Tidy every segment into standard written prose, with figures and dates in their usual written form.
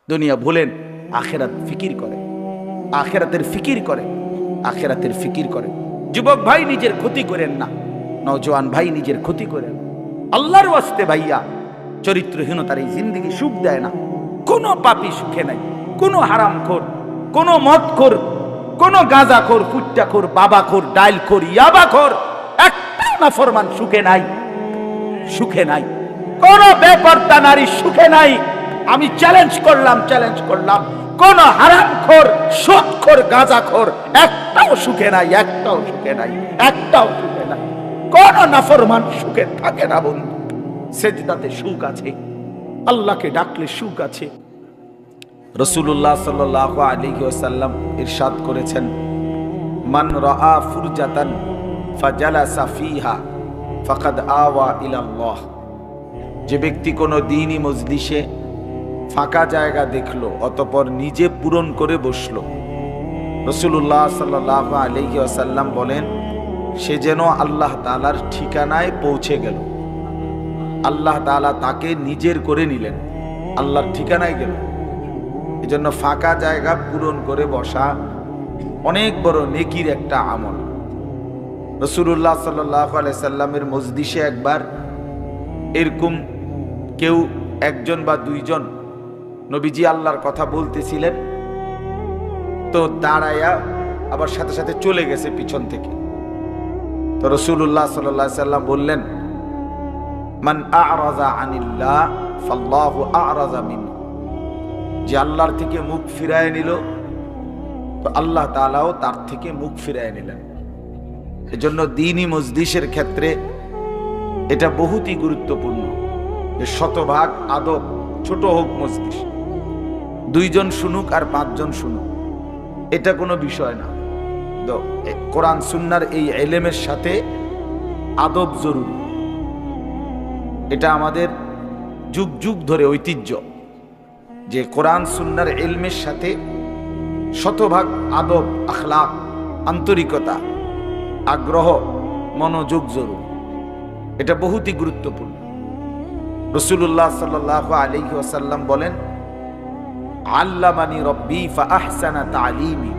দুনিয়া ভুলেন, আখেরাত ফিকির করে, আখেরাতের ফিকির করে, আখেরাতের ফিকির করে। যুবক ভাই নিজের ক্ষতি করেন না, নওজোয়ান ভাই নিজের ক্ষতি করেন। আল্লাহর ওয়াস্তে ভাইয়া, চরিত্রহীনতার এই জিন্দেগি সুখ দেয় না। কোনো পাপী সুখে নাই, কোনো হারামখোর, কোনো মদখোর, কোনো গাঁজাখোর, ফুট্টাখোর, বাবাখোর, ডাইলখোর, ইয়াবাখোর, একটা নাফরমান সুখে নাই, সুখে নাই। কোন বেপরদা নারী সুখে নাই। আমি চ্যালেঞ্জ করলাম, কোন হারামখোর, সুদখোর, গাঁজাখোর একটাও সুখে নাই, একটাও সুখে নাই, একটাও সুখে নাই। কোন নাফরমান সুখে থাকে না বন্ধু। সেজদাতে সুখ আছে, আল্লাহকে ডাকলে সুখ আছে। রাসূলুল্লাহ সাল্লাল্লাহু আলাইহি ওয়াসাল্লাম ইরশাদ করেছেন, মান রাআ ফুরজাতান ফাজালাসা ফিহা ফাকাদ আওয়া ইলাল্লাহ। যে ব্যক্তি কোনো দ্বীনি মজলিসে ফাঁকা জায়গা দেখলো, অতঃপর নিজে পূরণ করে বসলো, রাসূলুল্লাহ সাল্লাল্লাহু আলাইহি ওয়াসাল্লাম বলেন, সে যেন আল্লাহ তাআলার ঠিকানায় পৌঁছে গেল। আল্লাহ তাআলা তাকে নিজের করে নিলেন, আল্লাহর ঠিকানায় গেল। এজন্য ফাঁকা জায়গা পূরণ করে বসা অনেক বড় নেকির একটা আমল। রাসূলুল্লাহ সাল্লাল্লাহু আলাইহি সাল্লামের মজলিসে একবার এরকম কেউ একজন বা দুইজন নবীজি আল্লাহর কথা বলতেছিলেন, তো দাঁড়ায়া আবার সাথে সাথে চলে গেছে পিছন থেকে। তো রাসূলুল্লাহ সাল্লাল্লাহু আলাইহি সাল্লাম বললেন, মান আ'রাযা আনিল্লাহ ফাল্লাহু আ'রাযা মিনহু। যে আল্লাহর থেকে মুখ ফিরায় নিল, তো আল্লাহ তাআলাও তার থেকে মুখ ফিরায় নিলেন। এজন্য দ্বীনি মজলিসের ক্ষেত্রে এটা বহুতই গুরুত্বপূর্ণ যে শতভাগ আদব, ছোট হোক মজলিস, দুইজন শুনুক আর পাঁচজন শুনুক, এটা কোনো বিষয় না। তো কোরআন সুন্নাহর এই ইলমের সাথে আদব জরুরি। এটা আমাদের যুগ যুগ ধরে ঐতিহ্য যে কোরআন সুন্নাহর ইলমের সাথে শতভাগ আদব, আখলাক, আন্তরিকতা, আগ্রহ, মনোযোগ জরুরি। এটা বহুতই গুরুত্বপূর্ণ। রাসূলুল্লাহ সাল্লাল্লাহু আলাইহি ওয়াসাল্লাম বলেন, আল্লামানি রব্বি ফাআহসানা তা'লিমি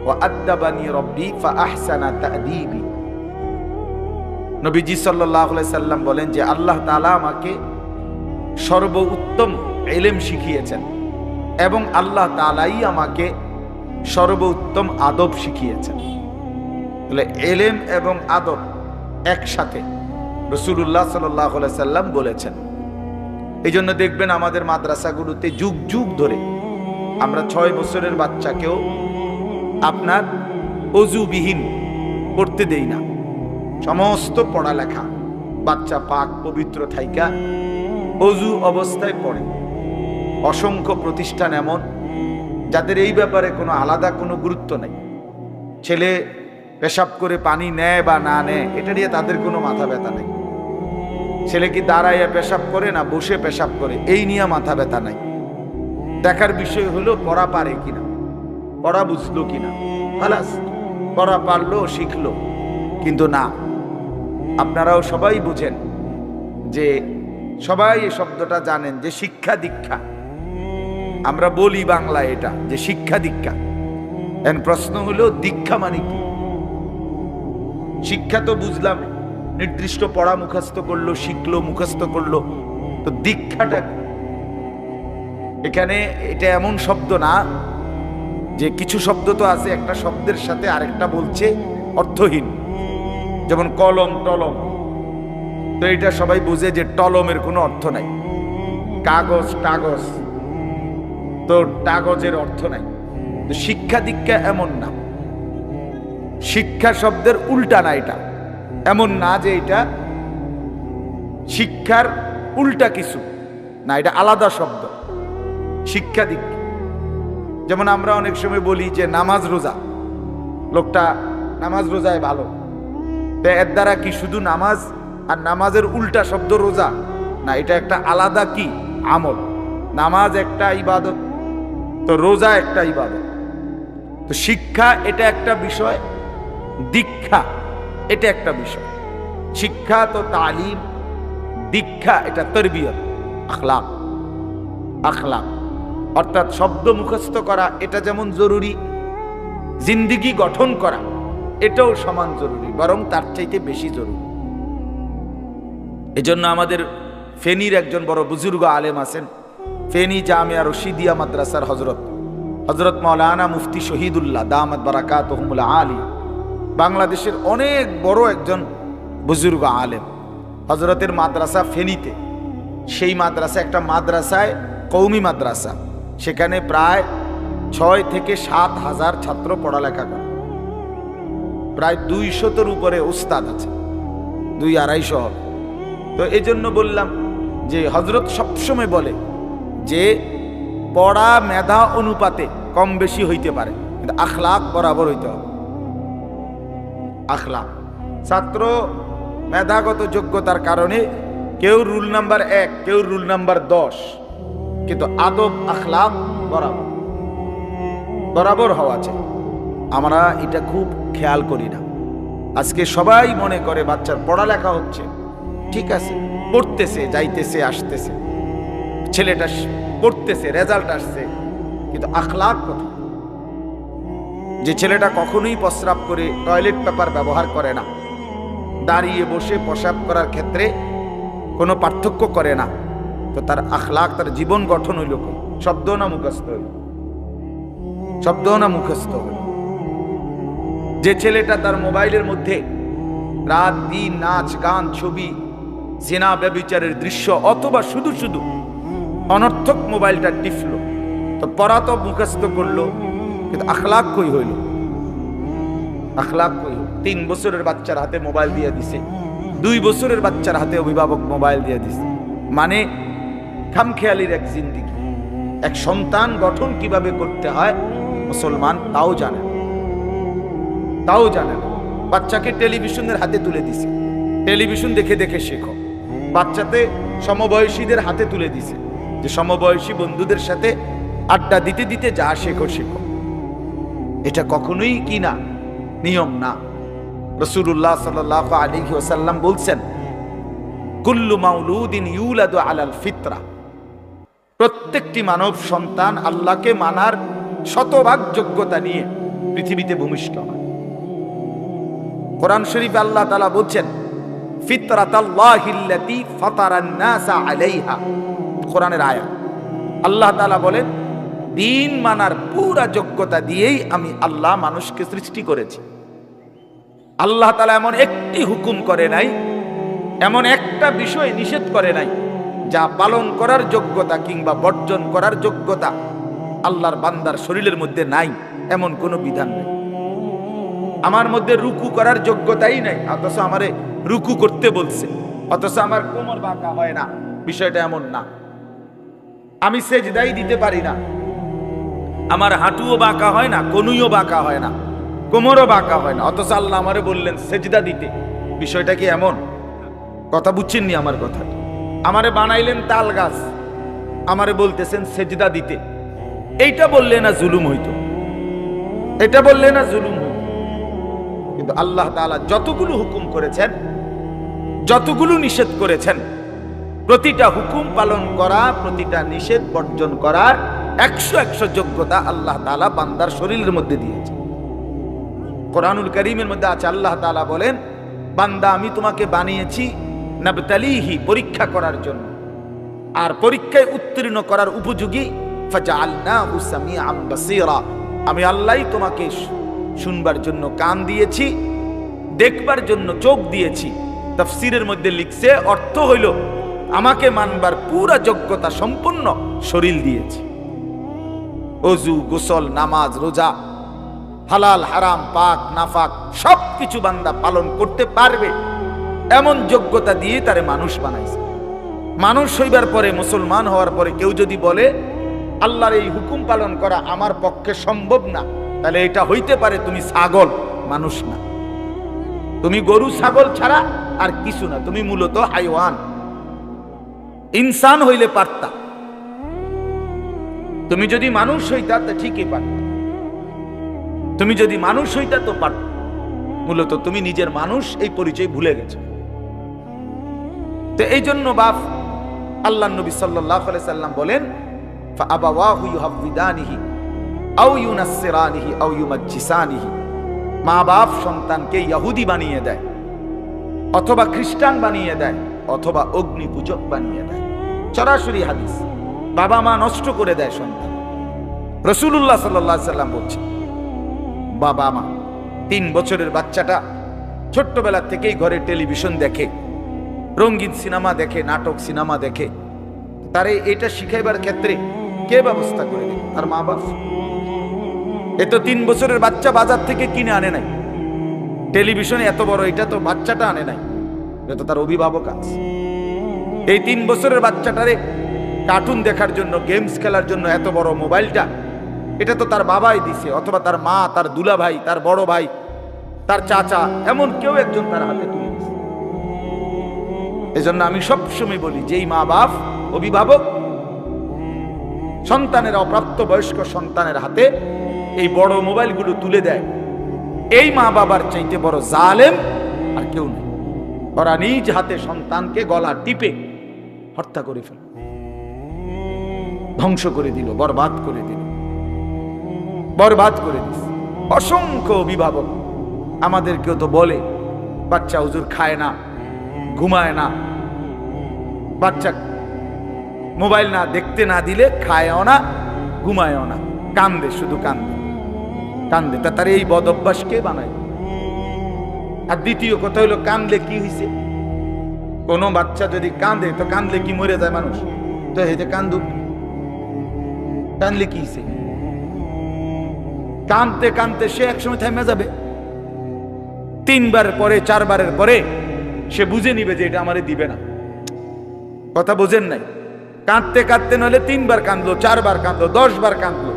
ওয়া আদ্দাবানি রব্বি ফাআহসানা তা'দীবি। নবীজি সাল্লাল্লাহু আলাইহি সাল্লাম বলেন যে আল্লাহ তাআলা আমাকে সর্বোত্তম ইলম শিখিয়েছেন এবং আল্লাহ তাআলাই আমাকে সর্বোত্তম আদব শিখিয়েছেন। তাহলে ইলম এবং আদব একসাথে রাসূলুল্লাহ সাল্লাল্লাহু আলাইহি সাল্লাম বলেছেন। এই জন্য দেখবেন আমাদের মাদ্রাসাগুলোতে যুগ যুগ ধরে আমরা 6 বছরের বাচ্চাকেও আপনার অজুবিহীন পড়তে দেই না। সমস্ত পড়ালেখা বাচ্চা পাক পবিত্র থাইকা অজু অবস্থায় পড়ে। অসংখ্য প্রতিষ্ঠান এমন যাদের এই ব্যাপারে কোনো আলাদা কোনো গুরুত্ব নেই। ছেলে পেশাব করে পানি নেয় বা না নেয় এটা নিয়ে তাদের কোনো মাথা ব্যথা নেই। ছেলে কি দাঁড়াইয়া পেশাব করে না বসে পেশাব করে এই নিয়ে মাথা ব্যথা নাই। দেখার বিষয় হলো পড়া পারে কিনা, পড়া বুঝলো কিনা, খালাস, পড়া পারলো শিখলো। কিন্তু না, আপনারাও সবাই বুঝেন যে সবাই এই শব্দটা জানেন যে শিক্ষা দীক্ষা, আমরা বলি বাংলায় এটা যে শিক্ষা দীক্ষা। এখন প্রশ্ন হলো দীক্ষা মানে কি? শিক্ষা তো বুঝলাম, নির্দিষ্ট পড়া মুখস্থ করলো, শিখলো, মুখস্থ করলো, তো দীক্ষাটা এখানে এটা এমন শব্দ না যে কিছু শব্দ তো আছে একটা শব্দের সাথে আরেকটা বলছে অর্থহীন, যেমন কলম টলম। তো এটা সবাই বুঝে যে টলমের কোনো অর্থ নাই। কাগজ টাগজ, তো কাগজের অর্থ নাই। তো শিক্ষা দীক্ষা এমন না, শিক্ষা শব্দের উল্টা না। এটা এমন না যে এটা শিক্ষার উল্টা কিছু না, এটা আলাদা শব্দ। শিক্ষা দীক্ষা যেমন আমরা অনেক সময় বলি যে নামাজ রোজা, লোকটা নামাজ রোজায় ভালো, তো এর দ্বারা কি শুধু নামাজ আর নামাজের উল্টা শব্দ রোজা না, এটা একটা আলাদা কি আমল। নামাজ একটা ইবাদত, তো রোজা একটা ইবাদত। তো শিক্ষা এটা একটা বিষয়, দীক্ষা এটা একটা বিষয়। শিক্ষা তো তালিম, দীক্ষা এটা তরবিয়ত, আখলাক। আখলাক অর্থাৎ শব্দ মুখস্থ করা এটা যেমন জরুরি, জিন্দিগি গঠন করা এটাও সমান জরুরি, বরং তার চাইতে বেশি জরুরি। এজন্য আমাদের ফেনীর একজন বড় বুজুর্গ আলেম আছেন, ফেনী জামিয়া রশিদিয়া মাদ্রাসার হযরত মাওলানা মুফতি শহীদুল্লাহ দামাত বারাকাতুহুমুল আলিয়া, বাংলাদেশের অনেক বড় একজন বুজুর্গ আলেম। হযরতের মাদ্রাসা ফেনীতে, সেই মাদ্রাসা একটা মাদ্রাসায় কওমি মাদ্রাসা, সেখানে প্রায় 6 থেকে 7 হাজার ছাত্র পড়ালেখা করে, প্রায় 200-এর উপরে উস্তাদ আছে, 200-250 হবে। তো এই জন্য বললাম যে হযরত সবসময় বলে যে পড়া মেধা অনুপাতে কম বেশি হইতে পারে, কিন্তু আখলাক বরাবর হইতে হবে। আখলাক, ছাত্র মেধাগত যোগ্যতার কারণে কেউ রুল নাম্বার 1, কেউ রুল নাম্বার 10, কিন্তু আদব আখলাক বরাবর বরাবর হওয়া চাই। আমরা এটা খুব খেয়াল করি না। আজকে সবাই মনে করে বাচ্চার পড়ালেখা হচ্ছে, ঠিক আছে, পড়তেছে, যাইতেছে, আসতেছে, ছেলেটা পড়তেছে, রেজাল্ট আসছে, কিন্তু আখলাক কোথায়? যে ছেলেটা কখনোই প্রস্রাব করে টয়লেট পেপার ব্যবহার করে না, দাঁড়িয়ে বসে প্রস্রাব করার ক্ষেত্রে কোনো পার্থক্য করে না, তো তার আখলাক, তার জীবন গঠন হইল শব্দ না মুখস্থ হইল? শব্দ না মুখস্থ হইল? যে ছেলেটা তার মোবাইলের মধ্যে রাত দিন নাচ গান ছবি জিনা ব্যভিচারের দৃশ্য অথবা শুধু শুধু অনর্থক মোবাইলটা টিপলো, তো পড়া তো মুখস্থ করলো, কিন্তু আখলাক কই হইল? আখলাক কই? 3 বছরের বাচ্চার হাতে মোবাইল দিয়ে দিছে, 2 বছরের বাচ্চার হাতে অভিভাবক মোবাইল দিয়ে দিছে, মানে খামখেয়ালির এক জিন্দিগি। এক সন্তান গঠন কিভাবে করতে হয় মুসলমান তাও জানে, তাও জানে না। বাচ্চাকে টেলিভিশনের হাতে তুলে দিছে, টেলিভিশন দেখে দেখে শেখো। বাচ্চাতে সমবয়সীদের হাতে তুলে দিছে, যে সমবয়সী বন্ধুদের সাথে আড্ডা দিতে দিতে যা শেখো শেখো। এটা কখনোই কি না, নিয়ম না। রাসূলুল্লাহ সাল্লাল্লাহু আলাইহি ওয়াসাল্লাম বলছেন, কুল্লু মাউলুদিন ইউলাদু আলাল ফিতরা, প্রত্যেকটি মানব সন্তান আল্লাহকে মানার শতভাগ যোগ্যতা নিয়ে পৃথিবীতে ভূমিষ্ঠ হয়। কোরআন শরীফে আল্লাহ তাআলা বলছেন, ফিতরাতাল্লাহিল্লাতী ফাতারান নাসা আলাইহা, কোরআনের আয়াত। আল্লাহ তাআলা বলেন, দিন মানার পুরা যোগ্যতা দিয়েই আমি আল্লাহ মানুষকে সৃষ্টি করেছি। আল্লাহ তাআলা এমন একটি হুকুম করে নাই, এমন একটা বিষয় নিষেধ করে নাই যা পালন করার যোগ্যতা কিংবা বর্জন করার যোগ্যতা আল্লাহর বান্দার শরীরের মধ্যে নাই, এমন কোনো বিধান নেই। আমার মধ্যে রুকু করার যোগ্যতাই নাই, অথচ আমারে রুকু করতে বলছে, অথচ আমার কোমর বাঁকা হয় না, বিষয়টা এমন না। আমি সেজদাই দিতে পারি না, আমার হাঁটুও বাঁকা হয় না, কনুইও বাঁকা হয় না, কোমরও বাঁকা হয় না, অথচ আল্লাহ আমারে বললেন সেজদা দিতে। বিষয়টা কি এমন? কথা বুঝছেননি আমার কথা? আমারে বানাইলেন তাল গাছ, আমারে বলতেছেন সেজদা দিতে। এইটা বললে না জুলুম হইতো? এটা বললে না জুলুম হইতো? কিন্তু আল্লাহ তাআলা যতগুলো হুকুম করেছেন, যতগুলো নিষেধ করেছেন, প্রতিটা হুকুম পালন করা, প্রতিটা নিষেধ বর্জন করার 100 যোগ্যতা আল্লাহ তাআলা বান্দার শরীরের মধ্যে দিয়েছে। কোরআনুল কারীমের মধ্যে আছে, আল্লাহ তাআলা বলেন, বান্দা আমি তোমাকে বানিয়েছি নাবতালিহি, পরীক্ষা করার জন্য, আর পরীক্ষায় উত্তীর্ণ করার উপযোগী। ফাজআলনাহু সামিআন বাসীরা, আমি আল্লাহই তোমাকে শুনবার জন্য কান দিয়েছি, দেখবার জন্য চোখ দিয়েছি। তাফসীরের মধ্যে লিখছে, অর্থ হইল আমাকে মানবার পুরা যোগ্যতা সম্পূর্ণ শরীর দিয়েছি। ওযু, গোসল, নামাজ, রোজা, হালাল হারাম, পাক নাফাক সবকিছু বান্দা পালন করতে পারবে, এমন যোগ্যতা দিয়ে তারে মানুষ বানাইছে। মানুষ হইবার পরে, মুসলমান হওয়ার পরে কেউ যদি বলে আল্লাহর এই হুকুম পালন করা আমার পক্ষে সম্ভব না, তাহলে এটা হইতে পারে তুমি ছাগল, মানুষ না। তুমি গরু ছাগল ছাড়া আর কিছু না, তুমি মূলত হাইওয়ান। ইনসান হইলে পারতা, তুমি যদি মানুষ হইতা তো ঠিকই পারতা, তুমি যদি মানুষ হইতা তো পারত। মূলত তুমি নিজের মানুষ এই পরিচয় ভুলে গেছো। তো এই জন্য বাপ আল্লাহ নবী সাল্লাল্লাহু আলাইহি সাল্লাম বলেন, ফাআবাওয়াহু ইউহাব্বিদানিহি আও ইউনাসসিরানিহি আও ইউমাজ্জিসানিহি। মা বাপ সন্তানকে ইহুদি বানিয়ে দেয়, অথবা খ্রিস্টান বানিয়ে দেয়, অথবা অগ্নি পূজক বানিয়ে দেয়। সরাসরি হাদিস। বাবা মা নষ্ট করে দেয় সন্তান। রাসূলুল্লাহ সাল্লাল্লাহু আলাইহি সাল্লাম বলছেন, বাবা মা 3 বছরের বাচ্চাটা ছোট্টবেলা থেকেই ঘরে টেলিভিশন দেখে, রঙিন সিনেমা দেখে, নাটক সিনেমা দেখে, তারে এটা শিখাইবার ক্ষেত্রে কে ব্যবস্থা করে দেবে? তার মা বাপ। এ তো 3 বছরের বাচ্চা বাজার থেকে কিনে আনে নাই। টেলিভিশনে এত বড় এটা তো বাচ্চাটা আনে নাই, এটা তো তার অভিভাবক আছে। এই 3 বছরের বাচ্চাটারে কার্টুন দেখার জন্য, গেমস খেলার জন্য এত বড় মোবাইলটা, এটা তো তার বাবাই দিছে, অথবা তার মা, তার দুলা ভাই, তার বড় ভাই, তার চাচা, এমন কেউ একজন তার হাতে তুলে দিছে। এজন্য আমি সবসময় বলি, যেই মা বাপ অভিভাবক সন্তানের, অপ্রাপ্ত বয়স্ক সন্তানের হাতে এই বড় মোবাইলগুলো তুলে দেয়, এই মা বাবার চাইতে বড় জালেম আর কেউ নেই। ওরা নিজ হাতে সন্তানকে গলা টিপে হত্যা করে ফেল, ধ্বংস করে দিল, বরবাদ করে দিল, বরবাদ করে দিস। অসংখ্য অভিভাবক আমাদেরকেও তো বলে, বাচ্চা হুজুর খায় না, ঘুমায় না, বাচ্চা মোবাইল না দেখতে না দিলে খায়ও না, ঘুমায়ও না, কান্দে, শুধু কান্দে কান্দে। তা তার এই বদ অভ্যাস কে বানায়? আর দ্বিতীয় কথা হলো, কান্দলে কি হয়েছে? কোন বাচ্চা যদি কান্দে, তো কান্দলে কি মরে যায় মানুষ? তো এই যে কান্দুক, কান্দলে কি হয়েছে? কান্দতে কান্দতে সে একসময় থেমে যাবে। 3 বার পরে, 4 বারের পরে সে বুঝে নিবে যে এটা আমারে দিবে না। কথা বোঝেন নাই? কাঁদতে কাঁদতে নইলে 3 বার কাঁদলো, 4 বার কাঁদলো, 10 বার কাঁদলো,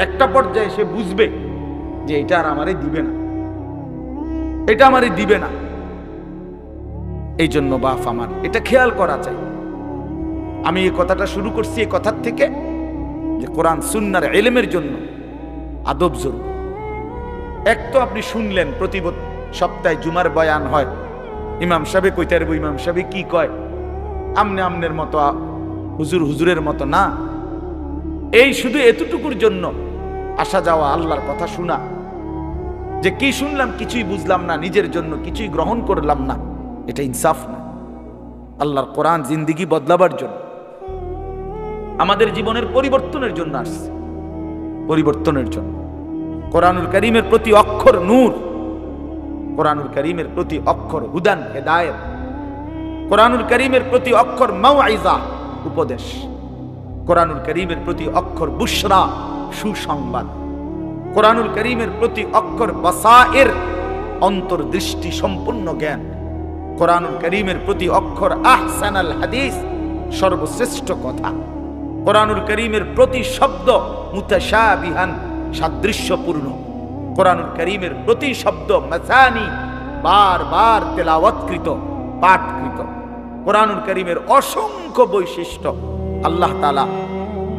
একটা পর্যায়ে সে বুঝবে যে এটা আর আমারে দিবে না, এটা আমারে দিবে না। এই জন্য বাপ আমার এটা খেয়াল করা চাই। আমি এই কথাটা শুরু করছি এই কথার থেকে যে কোরআন সুন্নাহর ইলমের জন্য আদব জরুরি। এক তো আপনি শুনলেন প্রতি সপ্তাহে জুমার বয়ান হয়, ইমাম সাহেব কইতে পারবো, ইমাম সাহেব কি কয়, আমনে আমনের মতো, হুজুর হুজুরের মতো না। এই শুধু এতটুকুর জন্য আসা যাওয়া, আল্লাহর কথা শোনা, যে কি শুনলাম কিছুই বুঝলাম না, নিজের জন্য কিছুই গ্রহণ করলাম না, এটা ইনসাফ না। আল্লাহর কোরআন জিন্দেগি বদলাবার জন্য, আমাদের জীবনের পরিবর্তনের জন্য আসছে, পরিবর্তনের জন্য। কোরআনুল কারীমের প্রতি অক্ষর নূর, কোরআনুল কারীমের প্রতি অক্ষর হুদান, হেদায়েত, কোরআনুল কারীমের প্রতি অক্ষর মাউইজা, উপদেশ, কোরআনুল কারীমের প্রতি অক্ষর বুশরা, সুসংবাদ, কোরআনুল কারীমের প্রতি অক্ষর বাসায়ের, অন্তর্দৃষ্টি সম্পূর্ণ জ্ঞান, কোরআনুল কারীমের প্রতি অক্ষর আহসানাল হাদিস, সর্বশ্রেষ্ঠ কথা, কোরআনুল কারীমের প্রতি শব্দ মুতাশাবিহান, সাদৃশ্যপূর্ণ, কোরআনুল কারীমের প্রতি শব্দ মাসানি, বারবার তেলাওয়াতকৃত, পাঠকৃত। কোরআনুল কারীমের অসংখ্য বৈশিষ্ট্য আল্লাহ তাআলা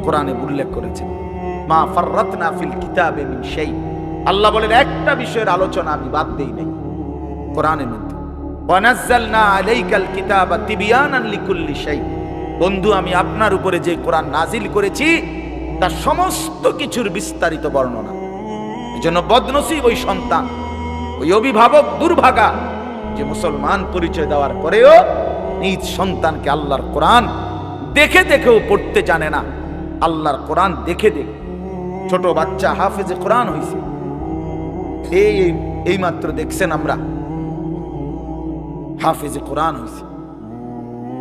কোরআনে উল্লেখ করেছেন। মা ফাররাতনা ফিল কিতাবে মিন শাই, আল্লাহ বলেন একটা বিষয়ের আলোচনা আমি বাদ দেই নাই কোরআনের মধ্যে। ওয়া নাযালনা আলাইকাল কিতাবা তিবয়ানান লিকুল্লি শাই, বন্ধু আমি আপনার উপরে যে কোরআন নাজিল করেছি তার সমস্ত কিছুর বিস্তারিত বর্ণনা। এজন্য বদনসিব ওই সন্তান, ওই অভিভাবক দুর্ভাগা যে মুসলমান পরিচয় দেওয়ার পরেও নিজ সন্তানকে আল্লাহর কোরআন দেখে দেখেও পড়তে জানে না। আল্লাহর কোরআন দেখে দেখে ছোট বাচ্চা হাফেজে কোরআন হয়েছে, এই মাত্র দেখছেন আমরা হাফেজে কোরআন হয়েছে।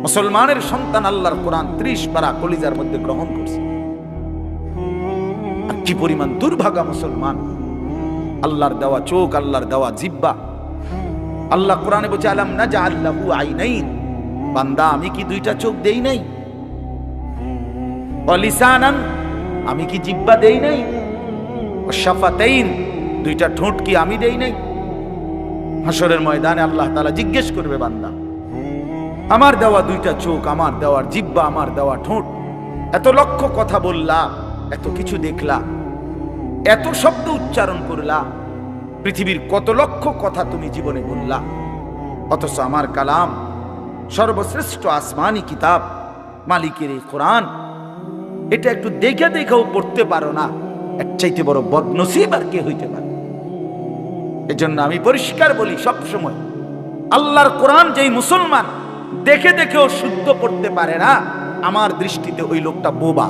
মুসলমানের সন্তান আল্লাহর কোরআন 30 পারা কলিজার মধ্যে গ্রহণ করছে। আর কি পরিমাণ দুর্ভাগা মুসলমান! আল্লাহর দেওয়া চোখ, আল্লাহর দেওয়া জিহ্বা। আল্লাহ কোরআনে বলছে আলাম নাজআল লাহু আইনাইন, বান্দা আমি কি 2টা চোখ দেই নাই? ওয়া লিসানান, আমি কি জিহ্বা দেই নাই? ওয়া শাফাতাইন, 2টা ঠোঁট কি আমি দেই নাই? হাসরের ময়দানে আল্লাহ তাআলা জিজ্ঞেস করবে, বান্দা আমার দেওয়া 2টা চোখ, আমার দেওয়ার জিহ্বা, আমার দেওয়া ঠোঁট, এত লক্ষ কথা বললা, এত কিছু দেখলা, এত শব্দ উচ্চারণ করলা, পৃথিবীর কত লক্ষ কথা তুমি জীবনে বললা, অথচ আমার কালাম, সর্বশ্রেষ্ঠ আসমানি কিতাব, মালিকের এই কোরআন এটা একটু দেখে দেখেও পড়তে পারো না, এর চাইতে বড় বদনসিব আর কে হইতে পারে? এজন্য আমি পরিষ্কার বলি সব সময়, আল্লাহর কোরআন যেই মুসলমান দেখে দেখেও শুদ্ধ পড়তে পারে না, আমার দৃষ্টিতে ওই লোকটা বোবা।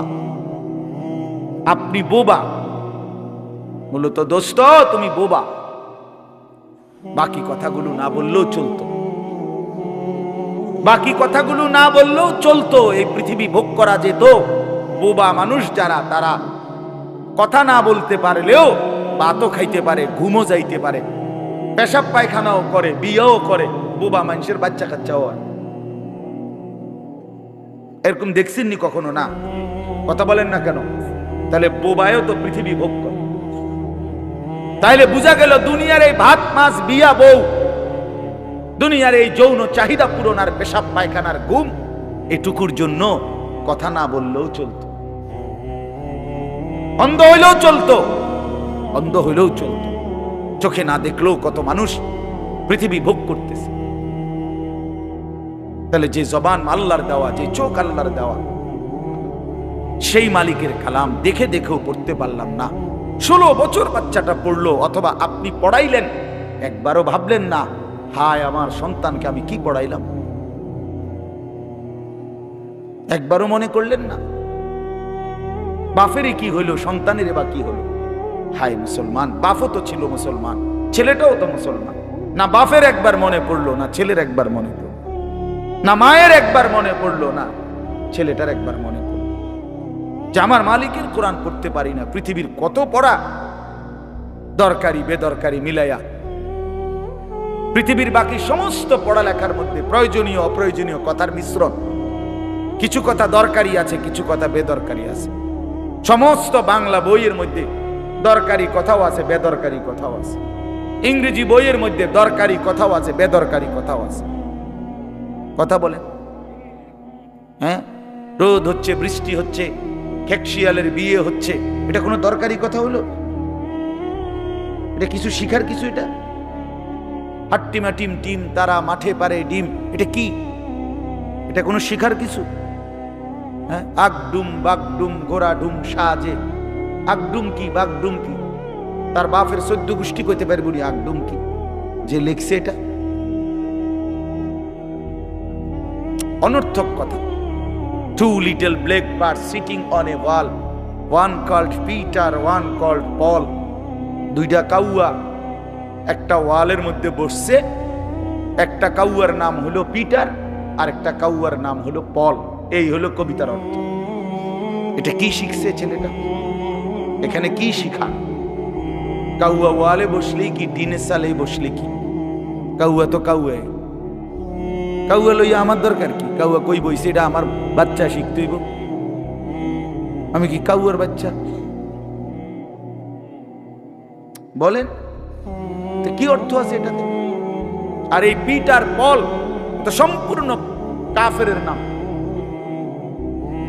আপনি বোবা, মূলত দোস্ত তুমি বোবা। বাকি কথাগুলো না বললেও চলতো, বাকি কথাগুলো না বললেও চলতো, এই পৃথিবী ভোগ করা যেত। বোবা মানুষ যারা, তারা কথা না বলতে পারলেও ভাতও খাইতে পারে, ঘুমও যাইতে পারে, পেশাব পায়খানাও করে, বিয়েও করে, বোবা মানুষের বাচ্চা কাচ্চাও হয়। এরকম দেখছেননি কখনো? না, কথা বলেন না কেন? তাহলে বোবায়ও তো পৃথিবী ভোগ করে। তাইলে বোঝা গেল দুনিয়ার এই ভাত মাছ বিয়া বউ, দুনিয়ার এই যৌন চাহিদা পূরণ আর পেশাব পায়খানার ঘুম, এটুকুর জন্য কথা না বললেও চলতো, অন্ধ হইলেও চলতো, অন্ধ হইলেও চলতো, চোখে না দেখলেও কত মানুষ পৃথিবী ভোগ করতেছে। তাহলে যে জবান আল্লাহর দেওয়া, যে চোখ আল্লাহর দেওয়া, সেই মালিকের কালাম দেখে দেখেও পড়তে পারলাম না। 16 বছর বাচ্চাটা পড়লো, অথবা আপনি পড়াইলেন, একবারও ভাবলেন না হায় আমার সন্তানকে আমি কি পড়াইলাম? একবারও মনে করলেন না বাপেরই কি হইল, সন্তানের বা কি হলো? হায় মুসলমান, বাপও তো ছিল মুসলমান, ছেলেটাও তো মুসলমান। না বাপের একবার মনে পড়লো, না ছেলের একবার মনে পড়লো, না মায়ের একবার মনে পড়লো, না ছেলেটার একবার মনে পড়লো যে আমার মালিকের কোরআন পড়তে পারি না। পৃথিবীর কত পড়া, দরকারি বেদরকারি মিলাইয়া, পৃথিবীর বাকি সমস্ত পড়ালেখার মধ্যে প্রয়োজনীয় অপ্রয়োজনীয় কথার মিশ্রণ। কিছু কথা দরকারি আছে, কিছু কথা বেদরকারি আছে। সমস্ত বাংলা বইয়ের মধ্যে দরকারি কথাও আছে, বেদরকারি কথাও আছে। ইংরেজি বইয়ের মধ্যে দরকারি কথাও আছে, বেদরকারি কথাও আছে। কথা বলেন? হ্যাঁ, রোদ হচ্ছে, বৃষ্টি হচ্ছে, খেকশিয়ালের বিয়ে হচ্ছে, এটা কোনো দরকারি কথা হলো? এটা কিছু শিখার কিছু? এটা হাট্টিমা টিম টিম তারা মাঠে পারে ডিম, এটা কি? এটা কোনো শিখার কিছু? হ্যাঁ, আগডুম বাগডুম ঘোড়া ডুম সাজে, আগডুম কি বাগডুম কি? তার বাপের 14 গোষ্ঠী কইতে পারবো নি আগডুম কি? যে লিখছে এটা অনর্থক কথা। 2 little black birds sitting on a wall, one called Peter, one called Paul. দুইটা কাউয়া একটা ওয়ালের মধ্যে বসছে, একটা কাউয়ার নাম হলো পিটার আর একটা কাউয়ার নাম হলো পল। এই হলো কবিতার অর্থ। এটা কি শিখছে ছেলেটা? এখানে কি শিখা? কাউয়া ওয়ালে বসলেই কি, টিনের সালে বসলে কি? কাউয়া তো কাউয়া, কাউয়া লইয়া আমার দরকার কি? কাউয়া কই বইছে, এটা আমার বাচ্চা শিখতে হইব? আমি কি কাউয়ার বাচ্চা? বলেন কি অর্থ আছে এটাতে? আর এই পিটার পল তো সম্পূর্ণ কাফের নাম।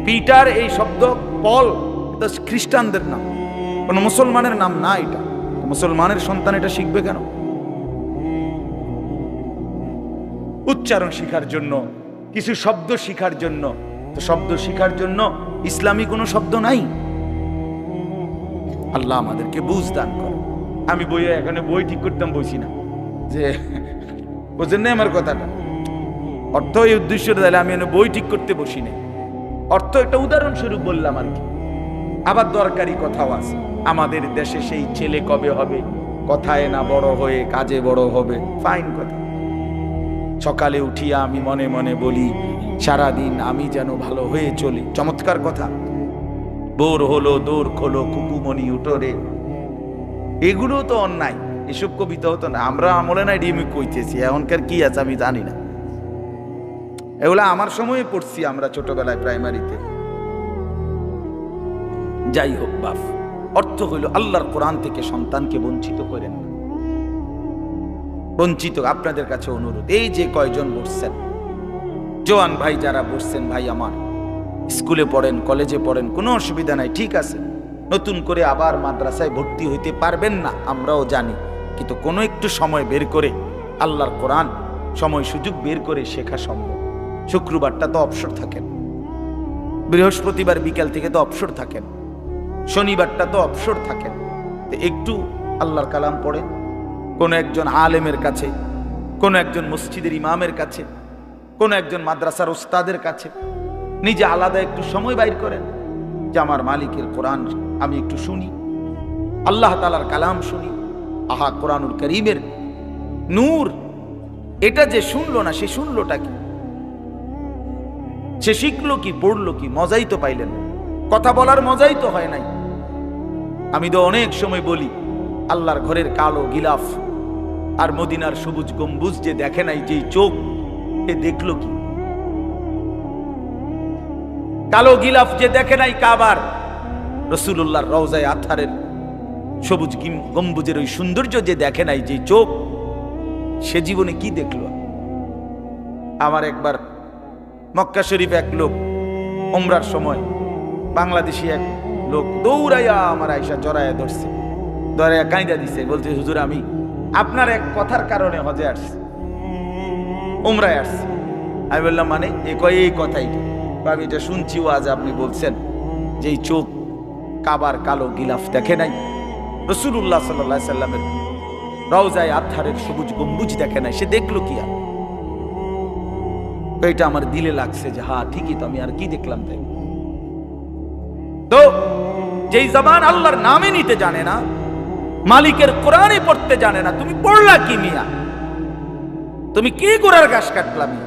পিটার এই শব্দ, পল এটা খ্রিস্টানদের নাম, কোন মুসলমানের নাম না। এটা মুসলমানের সন্তান এটা শিখবে কেন? উচ্চারণ শিখার জন্য, কিছু শব্দ শিখার জন্য। তো শব্দ শিখার জন্য ইসলামী কোনো শব্দ নাই। আল্লাহ আমাদেরকে বুঝ দান করে। আমি বইয়ে এখানে বই ঠিক করতাম, বইছি না যে বুঝেন না আমার কথাটা। অর্থ এই উদ্দেশ্য দিলে আমি বই ঠিক করতে বসি না, অর্থ একটা উদাহরণস্বরূপ বললাম আর কি। আবার দরকারি কথাও আছে। আমাদের দেশে সেই ছেলে কবে হবে, কথায় না বড় হয়ে কাজে বড় হবে। ফাইন কথা। সকালে উঠিয়া আমি মনে মনে বলি সারাদিন আমি যেন ভালো হয়ে চলি, চমৎকার কথা। বোর হলো দৌড় খোলো কুকুমনি উঠোরে, এগুলো তো অন্যায়। এসব কবিতাও তো না, আমরা আমলে নাই ডিমি কইতেছি। এখনকার কি আছে আমি জানি না, এগুলা আমার সময়ে পড়ছি আমরা ছোটবেলায় প্রাইমারিতে। যাই হোক বাপ, অর্থ হইল আল্লাহর কোরআন থেকে সন্তানকে বঞ্চিত করেন না। বঞ্চিত আপনাদের কাছে অনুরোধ, এই যে কয়জন বসছেন, জওয়ান ভাই যারা বসছেন, ভাই আমার স্কুলে পড়েন, কলেজে পড়েন, কোনো অসুবিধা নাই, ঠিক আছে। নতুন করে আবার মাদ্রাসায় ভর্তি হইতে পারবেন না, আমরাও জানি, কিন্তু কোনো একটু সময় বের করে আল্লাহর কোরআন সময় সুযোগ বের করে শেখা সম্ভব। শুক্রবারটা তো অবসর থাকেন, বৃহস্পতিবার বিকেল থেকে তো অবসর থাকেন, শনিবারটা তো অবসর থাকেন, তো একটু আল্লাহর কালাম পড়েন কোন একজন আলেমের কাছে, কোন একজন মসজিদের ইমামের কাছে, কোন একজন মাদ্রাসার ওস্তাদের কাছে নিজে আলাদা একটু সময় বাইর করেন যে আমার মালিকের কোরআন আমি একটু শুনি, আল্লাহ তাআলার কালাম শুনি। আহা, কোরআনুল কারীমের নূর, এটা যে শুনলো না সে শুনলোটা কি, সে শিখলো কি, পড়লো কি? মজাই তো পাইলেন, কথা বলার মজাই তো হয় নাই। আমি তো অনেক সময় বলি আল্লাহর ঘরের কালো গিলাফ আর মদিনার সবুজ গম্বুজ যে দেখে নাই, যেই চোখ, এ দেখলো কি? কালো গিলাফ যে দেখে নাই কাবার, রাসূলুল্লাহর রওজায়ে আতহারের সবুজ গম্বুজের ওই সৌন্দর্য যে দেখে নাই, যে চোখ, সে জীবনে কি দেখলো? আমার একবার মক্কা শরীফ এক লোক উমরার সময়, বাংলাদেশি এক লোক দৌড়াইয়া আমার আয়েশা জড়াইয়া ধরছে, ধরাইয়া কাঁদা দিছে, বলছে হুজুর আমি আপনার এক কথার কারণে হজে আসছি, উমরায় আসছি। আমি বললাম মানে? এই কথাই আমি এটা শুনছি, আজ আপনি বলছেন যে এই চোখ কাবার কালো গিলাফ দেখে নাই, রাসূলুল্লাহ সাল্লাল্লাহু আলাইহি সাল্লামের রওজায়ে আতহারের সবুজ গম্বুজ দেখে নাই, সে দেখলো কি? আর এটা আমার দিলে লাগছে যে হ্যাঁ ঠিকই তো, আমি আর কি দেখলাম? তাই তো যেই জবান আল্লাহর নামে নিতে জানে না, মালিকের কোরআনে পড়তে জানে না, তুমি পড়লা কি মিয়া? তুমি কি গোড়ার ঘাস কাটলা মিয়া?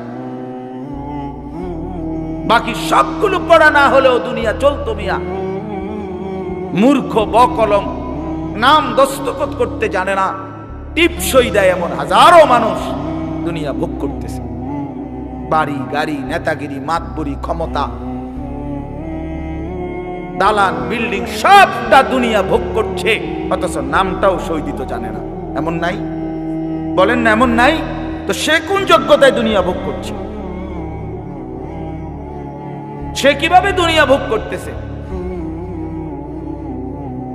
বাকি সবগুলো পড়া না হলেও দুনিয়া চলতো মিয়া। মূর্খ বকলম, নাম দস্তখত করতে জানে না, টিপসই দেয় এমন হাজারো মানুষ দুনিয়া ভোগ করতেছে। বাড়ি গাড়ি, নেতাগিরি, মাতবরি, ক্ষমতা, দালান, বিল্ডিং, সবটা দুনিয়া ভোগ করছে, অথচ নামটাও সই দিতে জানে না। এমন নাই? বলেন না এমন নাই? তো সে কোন যোগ্যতায় দুনিয়া ভোগ করছে? সে কিভাবে দুনিয়া ভোগ করতেছে?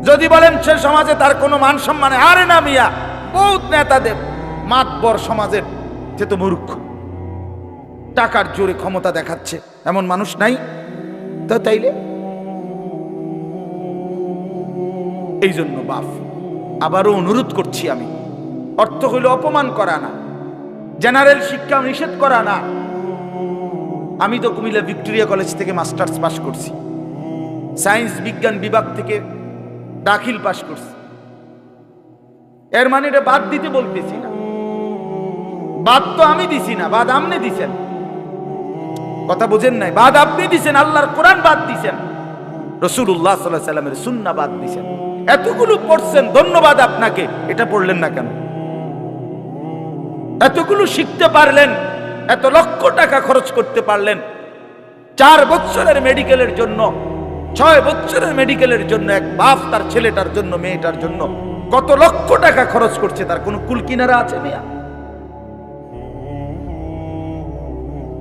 যদি বলেন সে সমাজে তার কোনো মান সম্মানে, আরে না মিয়া, বহুত নেতাদের মাতবর সমাজের, সে তো মূর্খ, টাকার জোরে ক্ষমতা দেখাচ্ছে, এমন মানুষ নাই? তো তাইলে এই জন্য বাপ আবারও অনুরোধ করছি আমি, অর্থ হইল অপমান করা না, জেনারেল শিক্ষা নিষেধ করা না। আমি তো কুমিল্লা ভিক্টোরিয়া কলেজ থেকে মাস্টার্স পাশ করছি, সায়েন্স বিজ্ঞান বিভাগ থেকে দাখিল পাশ করছি। এর মানে এটা বাদ দিতে বলতেছি না, বাদ তো আমি দিছি না, বাদ আপনি দিছেন। কথা বুঝেন নাই? বাদ আপনি দিছেন, আল্লাহর কোরআন বাদ দিছেন, রাসূলুল্লাহ সাল্লাল্লাহু আলাইহি সাল্লামের সুন্নাহ বাদ দিছেন। এতগুলো পড়ছেন, ধন্যবাদ আপনাকে। এটা পড়লেন না কেন? এতগুলো শিখতে পারলেন, এত লক্ষ টাকা খরচ করতে পারলেন, 4 বছরের মেডিকেলের জন্য, 6 বছরের মেডিকেলের জন্য এক বাপ তার ছেলেটার জন্য, মেয়েটার জন্য কত লক্ষ টাকা খরচ করছে, তার কোনো কুল কিনারা আছে মিয়া?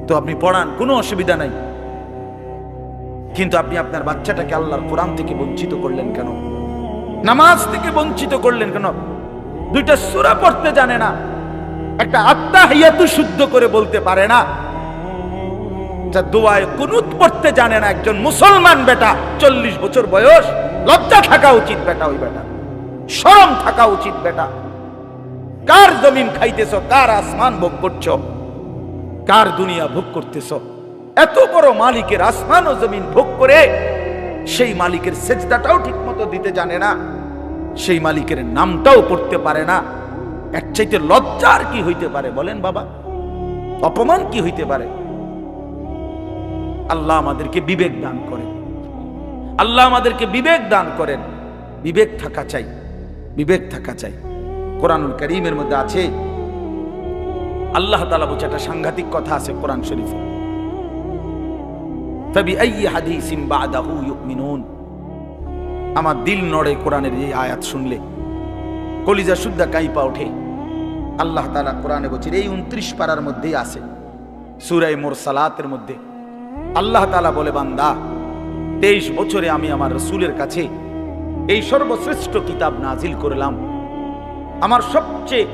তো আপনি পড়ান, কোনো অসুবিধা নাই, কিন্তু আপনি আপনার বাচ্চাটাকে আল্লাহর কোরআন থেকে বঞ্চিত করলেন কেন? নামাজ থেকে বঞ্চিত করলেন কেন? 2টা সূরা পড়তে জানে না, একটা আত্তাহিয়াতু শুদ্ধ করে বলতে পারে না, দোয়ায়ে কুনুত পড়তে জানে না। একজন মুসলমান বেটা, 40 বছর বয়স, লজ্জা থাকা উচিত বেটা, ওই বেটা শরম থাকা উচিত বেটা। কার জমিন খাইতেছো, কার আসমান ভোগ করছো, কার দুনিয়া ভোগ করতেছো? এত বড় মালিকের আসমান ও জমিন ভোগ করে সেই মালিকের সেজদাটাও ঠিক মতো দিতে জানে না, সেই মালিকের নামটাও পড়তে পারে না। এর চাইতে লজ্জার কি হইতে পারে বলেন বাবা? অপমান কি হইতে পারে? আল্লাহ আমাদেরকে বিবেক দান করেন, আল্লাহ আমাদেরকে বিবেক দান করেন। বিবেক থাকা চাই, বিবেক থাকা চাই। কোরআনুল কারীমের মধ্যে আছে, আল্লাহ তাআলা বলছে, একটা সাংঘাতিক কথা আছে কোরআন শরীফে, ফাবিআইয়ি হাদিসিন বাদাহু ইউমিনুন। আমার দিল নড়ে কোরআনের এই আয়াত শুনলে, কলিজা শুদ্ধা কাইপা ওঠে। আল্লাহ তাআলা কোরআনে বলছে, এই 29 পারার মধ্যেই আছে, সূরা মুরসালাতের মধ্যে আল্লাহ তাআলা বলে, বান্দা 23 বছরে আমি আমার রাসূলের কাছে এই সর্বশ্রেষ্ঠ কিতাব নাজিল করলাম, আমার সবচেয়ে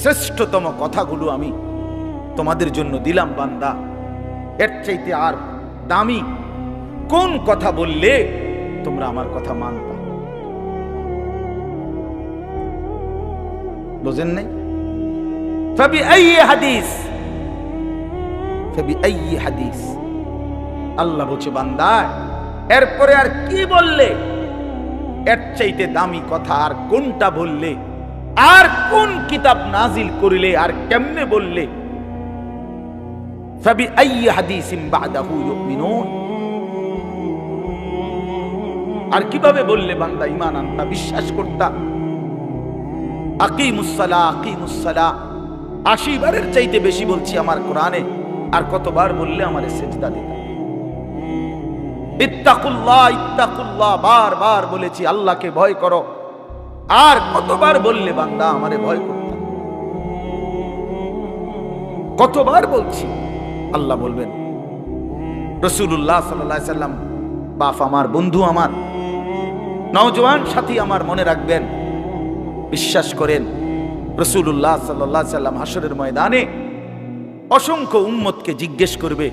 শ্রেষ্ঠতম কথাগুলো আমি তোমাদের জন্য দিলাম বান্দা। এর চাইতে আর দামি কোন কথা বললে তোমরা আমার কথা মানবা? বুঝেন নাই? হাদিস আল্লাহ বলছে বান্দা এরপরে আর কি বললে, এর চাইতে দামি কথা আর কোনটা বললে, আর কোন কিতাব নাজিল করিলে, আর কেমনে বললে? আর কিভাবে বললে বান্দা ঈমান আনতা, বিশ্বাস করতা? আকিমুসসালাহ আকিমুসসালাহ 80 বারের চাইতে বেশি বলছি আমার কোরআনে, আর কতবার বললে আমারে সিজদা দিতা? ইত্তাকুল্লাহ ইত্তাকুল্লাহ বারবার বলেছি আল্লাহকে ভয় করো, আর কতবার বললে বান্দা আমারে ভয় করতা? কতবার বলছি? আল্লাহ বলবেন। রাসূলুল্লাহ সাল্লাল্লাহু আলাইহি সাল্লাম বাপ আমার, বন্ধু আমার, নওজোয়ান সাথী আমার, মনে রাখবেন, বিশ্বাস করেন, রাসূলুল্লাহ সাল্লাল্লাহু আলাইহি সাল্লাম হাসরের ময়দানে অসংখ্য উম্মতকে জিজ্ঞেস করবে।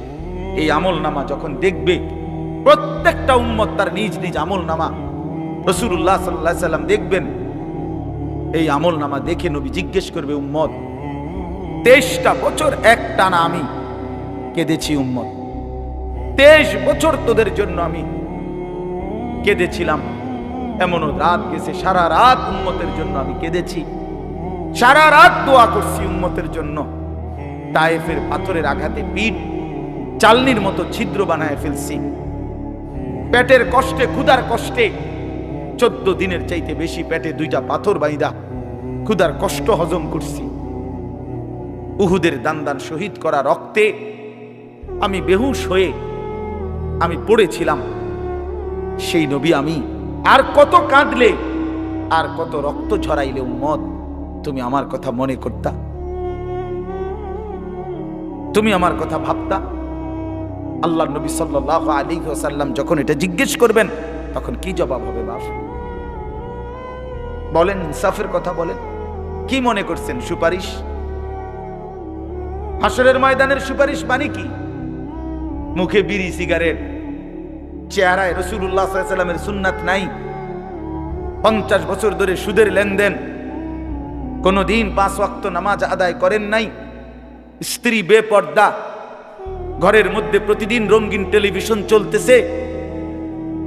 এই আমলনামা যখন দেখবে, প্রত্যেকটা উম্মত তার নিজ নিজ আমলনামা রাসূলুল্লাহ সাল্লাল্লাহু আলাইহি সাল্লাম দেখবেন। এই আমলনামা দেখে নবী জিজ্ঞেস করবে, উম্মত 23টা বছর একটানা আমি কেঁদেছি, উম্মত 23 বছর তোদের জন্য আমি কেঁদেছিলাম। এমনও রাত গেছে, সারা রাত উম্মতের জন্য আমি কেঁদেছি, সারা রাত দোয়া করছি উম্মতের জন্য। তায়েফের পাথরের আঘাতে পিঠ চালনির মতো ছিদ্র বানায় ফেলছি, পেটের কষ্টে, ক্ষুধার কষ্টে 14 দিনের চাইতে বেশি পেটে 2টা পাথর বাইদা ক্ষুধার কষ্ট হজম করছি। উহুদের দান শহীদ করা রক্তে আমি বেহুশ হয়ে আমি পড়েছিলাম। সেই নবী আমি আর কত কাঁদলে, আর কত রক্ত ঝরাইলে উম্মত তুমি আমার কথা মনে করতা? তুমি আমার কথা ভাবতা? আল্লাহর নবী সাল্লাল্লাহু আলাইহি ওয়াসাল্লাম যখন এটা জিজ্ঞেস করবেন, তখন কি জবাব হবে বাপ? বলেন, ইনসাফের কথা বলেন। কি মনে করছেন? সুপারিশ? হাসরের ময়দানের সুপারিশ মানে কি? মুখে বিড়ি, সিগারেট, চেহারায় রাসূলুল্লাহ সাল্লাল্লাহু আলাইহি ওয়াসাল্লামের সুন্নাত নাই, 50 বছর ধরে সুদের লেনদেন, কোনদিন 5 ওয়াক্ত নামাজ আদায় করেন নাই, স্ত্রী বেপর্দা, ঘরের মধ্যে প্রতিদিন রঙিন টেলিভিশন চলতেছে,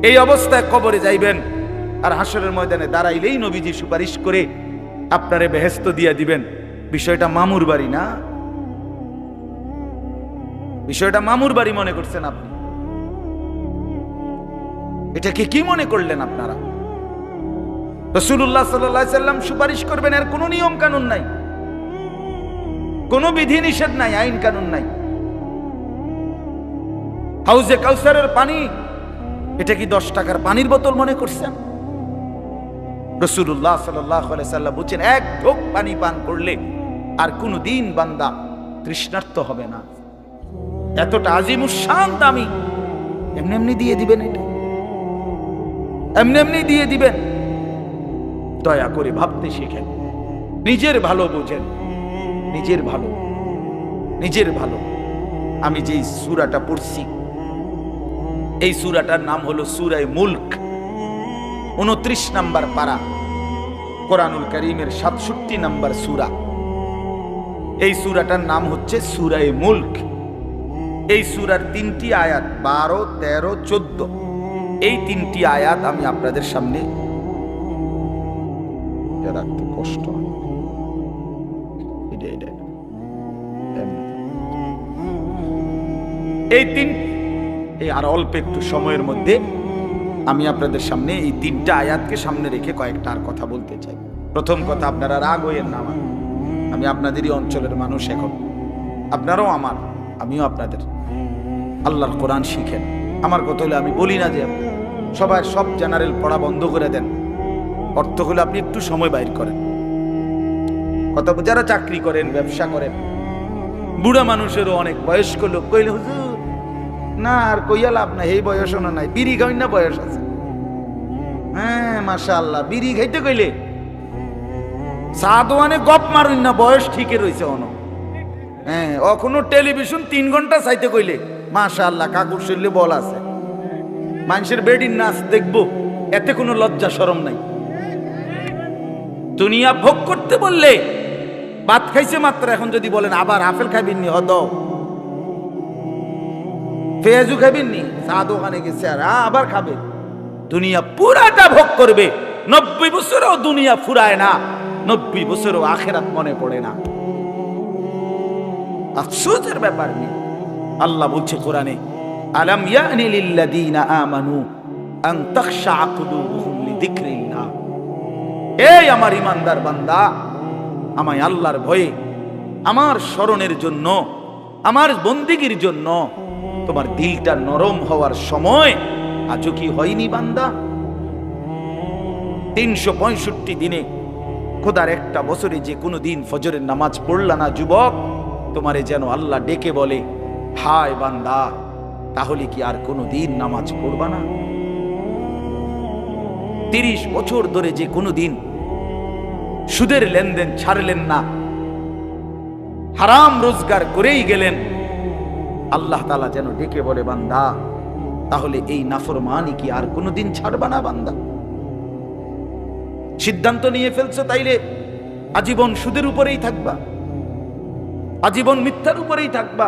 এই অবস্থায় কবরে যাইবেন, আর হাসরের ময়দানে দাঁড়াইলেই নবীজি সুপারিশ করে আপনারে বেহেশত দিয়া দিবেন। বিষয়টা মামুর বাড়ি না, বিষয়টা মামুর বাড়ি মনে করছেন আপনি? এটাকে কি মনে করলেন আপনারা? রাসূলুল্লাহ সাল্লাল্লাহু আলাইহি সাল্লাম সুপারিশ করবেন, এর কোনো নিয়ম কানুন নাই, কোনো বিধি নিষেধ নাই, আইন কানুন নাই। হাউজে কাউসারের পানি, এটা কি 10 টাকার পানির বোতল মনে করছেন? রাসূলুল্লাহ সাল্লাল্লাহু আলাইহি সাল্লাম বলেন, এক ঢোক পানি পান করলে আর কোনদিন বান্দা তৃষ্ণার্ত হবে না। এতটা আজিমুস শান দামি, এমনি এমনি দিয়ে দিবেন? এটা এমনি এমনি দিয়ে দিবেন? দয়া করে ভাবতে শিখেন, নিজের ভালো বোঝেন, নিজের ভালো, নিজের ভালো। আমি যেই সূরাটা পড়ছি, এই সূরাটার নাম হলো সূরা মুলক, 29 নম্বর পারা, কোরআনুল কারীমের 67 নম্বর সূরা। এই সূরাটার নাম হচ্ছে সূরা মুলক। এই সূরার 3টি আয়াত 12, 13, 14, এই 3টি আয়াত আমি আপনাদের সামনে রাখতে কষ্ট হয়। এই আর অল্প একটু সময়ের মধ্যে আমি আপনাদের সামনে এই 3টা আয়াতকে সামনে রেখে কয়েকটা আর কথা বলতে চাই। প্রথম কথা, আপনারা রাগ হইয়েন না, আমি আপনাদেরই অঞ্চলের মানুষ, এখন আপনারাও আমার, আমিও আপনাদের। আল্লাহর কোরআন শিখেন। আমার কথা হলে আমি বলি না যে সবাই সব জেনারেল পড়া বন্ধ করে দেন, অর্থ হলে আপনি একটু সময় বাইর করেন। কথা, যারা চাকরি করেন, ব্যবসা করেন, বুড়া মানুষেরও অনেক বয়স্ক লোক কইলে হুজুর না আর কইয়া লাভ নাই, এই বয়সও না নাই, বিড়ি খাই না বয়স আছে। হ্যাঁ মাশাআল্লাহ, বিড়ি খাইতে কইলে সাদওয়ানে গপ মারুন না, বয়স ঠিকই রয়েছে অন। হ্যাঁ, এখনো টেলিভিশন 3 ঘন্টা চাইতে কইলে মাশাআল্লাহ কাকুর শরীরে বল আছে। মানুষের বেডির নাচ দেখবো, এতে কোনো লজ্জা শরম নাই। দুনিয়া ভোগ করতে বললে ভাত খাইছে মাত্র, এখন যদি বলেন আবার আপেল খাইবেন নি, হদ পেঁয়াজু খাইবেন নি, চা দোকানে গেছে আর আবার খাবে। দুনিয়া পুরাটা ভোগ করবে, 90 বছরও দুনিয়া ফুরায় না, 90 বছরও আখেরাত মনে পড়ে না। আফসোসের ব্যাপার নেই। আল্লাহ বলছে কোরআনে, আলাম ইয়ানি লিল্লাযীনা আমানু আন তাখশা কুলুবুহুম লিযিকরিল্লাহ। এই আমার ইমানদার বান্দা, আমায় আল্লাহর ভয়ে, আমার স্মরণের জন্য, আমার বন্দেগীর জন্য তোমার দিলটা নরম হওয়ার সময় আজও কি হয়নি বান্দা? 365 দিনে খোদার একটা বছরে যে কোনো দিন ফজরের নামাজ পড়লা না যুবক, তোমারে যেন আল্লাহ ডেকে বলে, হায় বান্দা, তাহলে কি আর কোনো দিন নামাজ পড়বা না? 30 বছর ধরে যে কোনো দিন সুদের লেনদেন ছাড়লেন না, হারাম রোজগার করেই গেলেন, আল্লাহ তাআলা যেন ডেকে বলে, বান্দা, তাহলে এই নাফরমানি কি আর কোনো দিন ছাড়বা না বান্দা? সিদ্ধান্ত নিয়ে ফেলছো, তাইলে আজীবন সুদের উপরেই থাকবা, আজীবন মিথ্যার উপরেই থাকবা।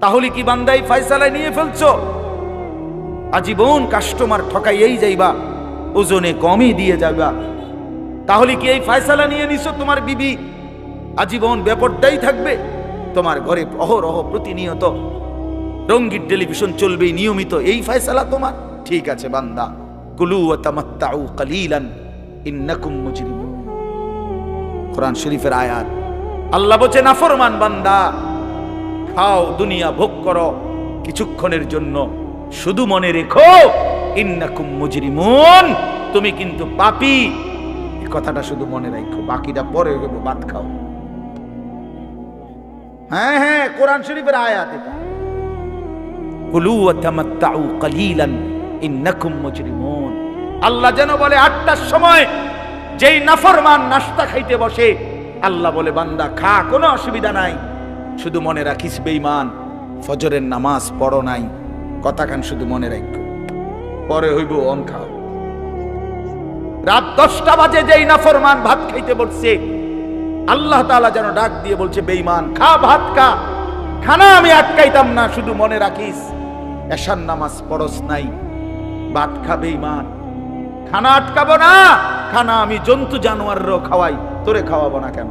তাহলে কি বান্দাই ফয়সালায় নিয়ে ফেলছো, আজীবন কাস্টমার ঠকাইয়েই যাইবা, ওজনে কমই দিয়ে যাবা? তাহলে কি এই ফয়সালা নিয়ে নিছো তোমার বিবি আজীবন বেপরদাই থাকবে? তোমার ঘরে অহরহ প্রতিনিয়ত রঙিন টেলিভিশন চলবে নিয়মিত, এই ফয়সালা তোমার? ঠিক আছে বান্দা, কুলু ওয়া তামাত্তাউ কালিলান ইন্নাকুম মুজরিমুন। কোরআন শরীফের আয়াত। আল্লাহ বলছে, নাফরমান বান্দা, খাও, দুনিয়া ভোগ করো কিছুক্ষণের জন্য, শুধু মনে রেখো ইন্নাকুম মুজরিমুন, তুমি কিন্তু পাপী। এই কথাটা শুধু মনে রাখো, বাকিটা পরে ভাত খাও। হ্যাঁ হ্যাঁ, কোরআন শরীফের আয়াত এটা। কুলু ওয়া তামাত্তাউ কালিলান ইন্নাকুম মুজরিমুন। আল্লাহ যেন বলে 8টার সময় যেই নাফরমান নাস্তা খাইতে বসে, আল্লাহ বলে, বান্দা খা, কোনো অসুবিধা নাই, শুধু মনে রাখিস বেঈমান, ফজরের নামাজ পড়ো নাই, কথাখান শুধু মনে রাখো, পরে হইব অন খাও। রাত 10টা বাজে যেই নাফরমান ভাত খাইতে বসছে, আল্লাহ তাআলা যেন ডাক দিয়ে বলছে, বেঈমান খা, ভাত খা, খানা আমি আটকাইতাম না, শুধু মনে রাখিস এশার নামাজ পড়স নাই, ভাত খা বেঈমান, খানা আটকাবো না, খানা আমি জন্তু জানোয়ারও খাওয়াই, তোরে খাওয়াবো না কেন?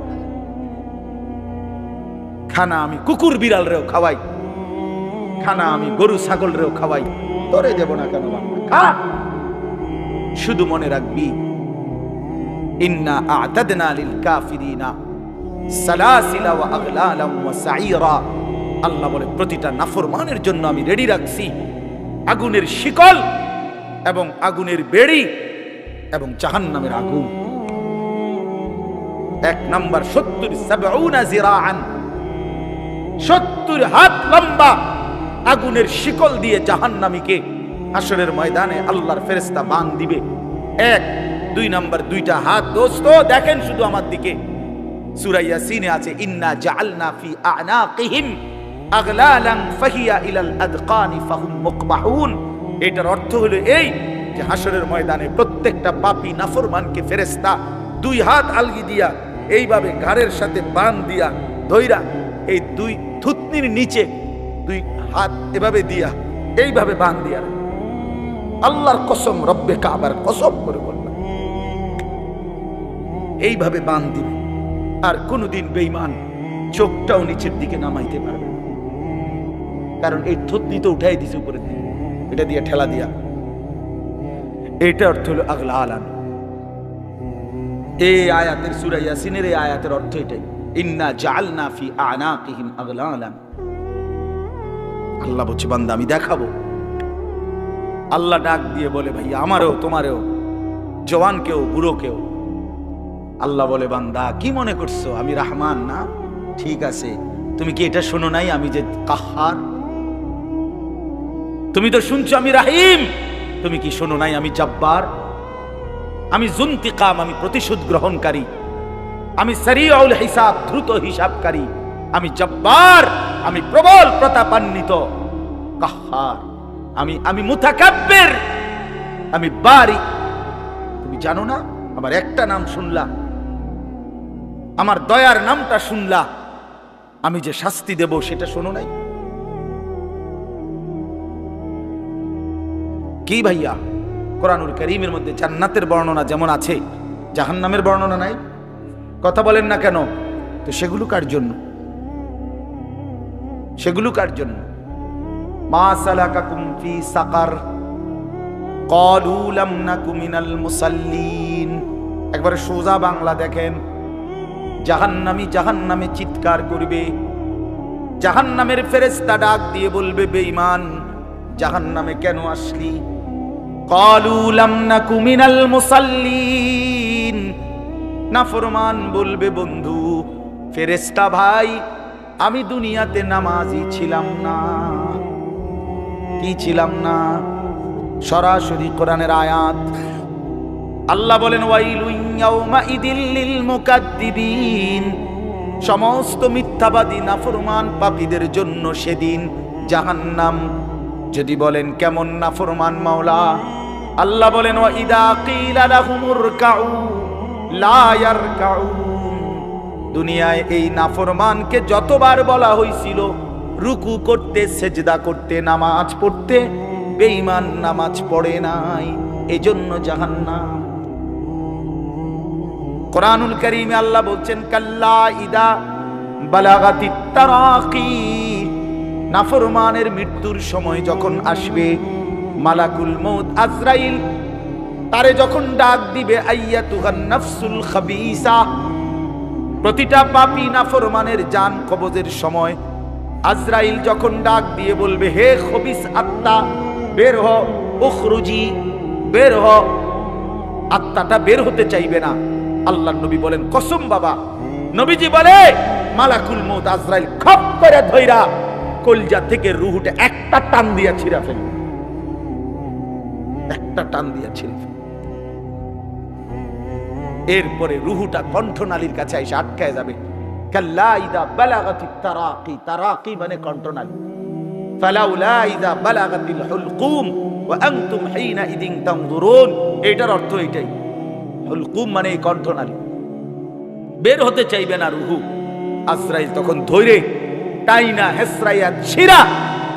খানা আমি কুকুর বিড়াল রেও খাওয়াই, খানা আমি গরু ছাগল রেও খাওয়াই, তোরে দেব না কেন? খা, শুধু মনে রাখবি, ইন্না আ'তাদনা লিল কাফিরিনা সালাসিলা ওয়া আগলালাম ওয়া সাঈরা। আল্লাহ বলে, প্রতিটা নাফরমানের জন্য আমি রেডি রাখছি আগুনের শিকল এবং আগুনের বেড়ি এবং জাহান্নামের আগুন। 1 নাম্বার 70 জিরাআন, 70 হাত লম্বা আগুনের শিকল দিয়ে জাহান্নামীকে হাসরের ময়দানে আল্লাহর ফেরেশতা বান দিবে। 1 2 নাম্বার 2টা হাত। দোস্ত দেখেন শুধু আমার দিকে, সূরা ইয়াসিনে আছে, ইন্না জাআলনা ফি আ'নাকিহিম আগলালান ফাহিয়া ইলাল আদকানি ফাহুম মুকমাহুন। এটার অর্থ হলো এই যে হাসরের ময়দানে প্রত্যেকটা পাপী নাফরমানকে ফেরেশতা 2 হাত আলগি দিয়া এইভাবে ঘাড়ের সাথে বান দিয়া ধইরা, এই 2 থুতনির নিচে 2 হাত এভাবে দিয়া এইভাবে বান দিয়া, আল্লাহর কসম, রব্বে কাবার কসম করে বললাম, এইভাবে বান দিবে। আর কোনদিন বেঈমান চোখটাও নিচের দিকে নামাইতে পারবে না, কারণ এই থুতনি তো উঠাই দিছে উপরের দিকে, এটা দিয়ে ঠেলা দিয়া। এটা অর্থ হলো আগলালান। এই আয়াতের, সূরা ইয়াসিনের এই আয়াতের অর্থ এটাই, ইন্না জাআলনা ফি আ'নাকিহিম আগলালান। আল্লাহ বলছে, বান্দা আমি দেখাবো। আল্লাহ ডাক দিয়ে বলে, ভাই আমারও তোমারও, জওয়ানকেও বুড়োকেও। আল্লাহ বলে, বান্দা কি মনে করছো আমি রহমান না? ঠিক আছে, তুমি কি এটা শোনো নাই আমি যে কাহ্হার? তুমি তো শুনছো আমি রাহিম, তুমি কি শোনো নাই আমি জব্বার? আমি যুনতিকাম, আমি প্রতিশোধ গ্রহণকারী, আমি সারিউল হিসাব, দ্রুত হিসাবকারী, আমি জব্বার, আমি প্রবল প্রতাপান্বিত কাহ্হার। আমি মুতাকাব্বির, আমি বারি। তুমি জানো না আমার একটা নাম শুনলা, আমার দয়ার নামটা শুনলা, আমি যে শাস্তি দেব সেটা শোনো নাই? কি ভাইয়া, কোরআনুল কারীমের মধ্যে জান্নাতের বর্ণনা যেমন আছে, জাহান্নামের বর্ণনা নাই? কথা বলেন না কেন? তো সেগুলো কার জন্য? সেগুলো কার জন্য? মা সালাকাকুম ফি সাকার ক্বালু লাম নাকু মিনাল মুসাল্লিন। একবারে সোজা বাংলা দেখেন, জাহান্নামী জাহান্নামে চিৎকার করবে, জাহান্নামের ফেরেশতা ডাক দিয়ে বলবে, বেঈমান জাহান্নামে কেন আসলি? ক্বালু লাম নাকু মিনাল মুসাল্লিন। নাফরমান বলবে, বন্ধু ফেরেশতা ভাই, আমি দুনিয়াতে নামাজি ছিলাম না। কি ছিলাম না? সরাসরি কোরআনের আয়াত। আল্লাহ বলেন, ওয়াইলুন ইয়াউমাইদিল লিল মুকাদ্দিবিন। সমস্ত মিথ্যাবাদী নাফরমান পাপীদের জন্য সেদিন জাহান্নাম। যদি বলেন কেমন নাফরমান মাওলা? আল্লাহ বলেন, ওয়া ইদা কিলা লাহুমুর কাউ লা ইয়ারকাউন। দুনিয়ায় এই নাফরমানকে যতবার বলা হয়েছিল রুকু করতে, সেজদা করতে, নামাজ পড়তে, বেঈমান নামাজ পড়ে নাই, এজন্য জাহান্নাম। কোরআনুল কারীমে আল্লাহ বলছেন, কাল্লা ইদা বালাগাতিত তারাকি। নাফরমানের মৃত্যুর সময় যখন আসবে, মালাকুল মউত আজরাইল তারে যখন ডাক দিবে, আইয়াতুহান নাফসুল খাবিসা। প্রতিটা পাপী নাফরমানের জান কবজের সময় আজরাইল যখন ডাক দিয়ে বলবে, হে খবিস আত্মা বের হ, উখরুজি, বের হ। আত্মাটা বের হতে চাইবে না। আল্লাহর নবী বলেন, কসম বাবা, নবীজি বলে, মালাকুল মউত আজরাইল খপ করে ধইরা কলজা থেকে রূহটা একটা টান দিয়া ছিঁড়া ফেলবে, একটা টান দিয়া ছিঁড়ে ফেলবে। এরপরে রূহটা কণ্ঠনালীর কাছে এসে আটকায় যাবে। কাল্লা ইদা বালাগাতিত তারাকি। তারাকি মানে কণ্ঠনালী। ফালাউলা ইদা বালাগাতিল হুলকুম ওয়া আনতুম হিনা ইদিন তানজুরুন। এটার অর্থ এটাই। হুলকুম মানে এই কণ্ঠনালী। বের হতে চাইবে না রূহ। আজরাইল তখন ধৈরে টাইনা হেসরাইয়া ছিঁড়া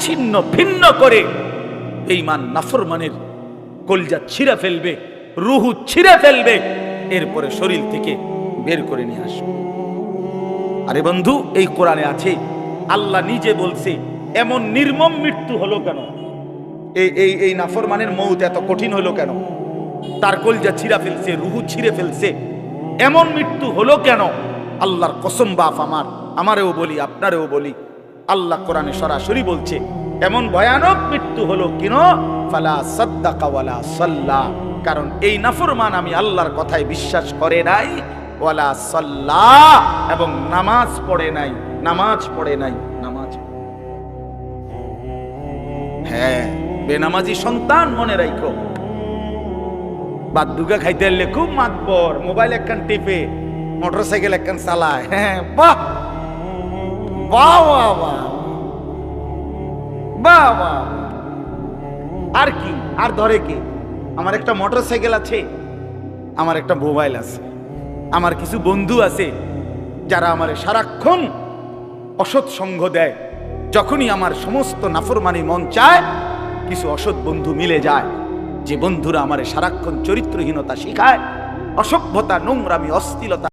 ছিন্ন ভিন্ন করে বেঈমান নাফরমানের কলজা ছিঁড়া ফেলবে, রূহ ছিঁড়া ফেলবে, এরপরে শরীর থেকে বের করে নিয়ে আসবে। আরে বন্ধু, এই কোরআনে আছে, আল্লাহ নিজে বলছে, এমন নির্মম মৃত্যু হলো কেন? এই নাফরমানের মউত এত কঠিন হলো কেন? তার কলজা ছিঁড়া ফেলছে, রূহ ছিঁড়ে ফেলছে, এমন মৃত্যু হলো কেন? আল্লাহর কসম বাপ আমার, আমারেও বলি, আপনারেও বলি, আল্লাহ কোরআনে সরাসরি বলছে, এমন ভয়ানক মৃত্যু হলো কেন? ফালা সাদ্দাকা ওয়ালা সাল্লা। কারণ এই নাফরমান আমি আল্লাহর কথায় বিশ্বাস করে নাই, ওয়ালা সাল্লা, এবং নামাজ পড়ে নাই, নামাজ পড়ে নাই, নামাজ। হ্যাঁ, বেনামাজি সন্তান মনে রাখো, বাদ দুগা খাইতে এলে খুব মাতবর, মোবাইল একখান টিপে, মোটরসাইকেল একখান চালায়। হ্যাঁ, বাহ বাহ বাহ বাহ বাহ। আর কি, আর ধরে কি? আমার একটা মোটরসাইকেল আছে, আমার একটা মোবাইল আছে, আমার কিছু বন্ধু আছে যারা আমার সারাক্ষণ অসৎ সঙ্গ দেয়। যখনই আমার সমস্ত নাফরমানি মন চায়, কিছু অসৎ বন্ধু মিলে যায়, যে বন্ধুরা আমার সারাক্ষণ চরিত্রহীনতা শিখায়, অসভ্যতা, নোংরামি, অশ্লীলতা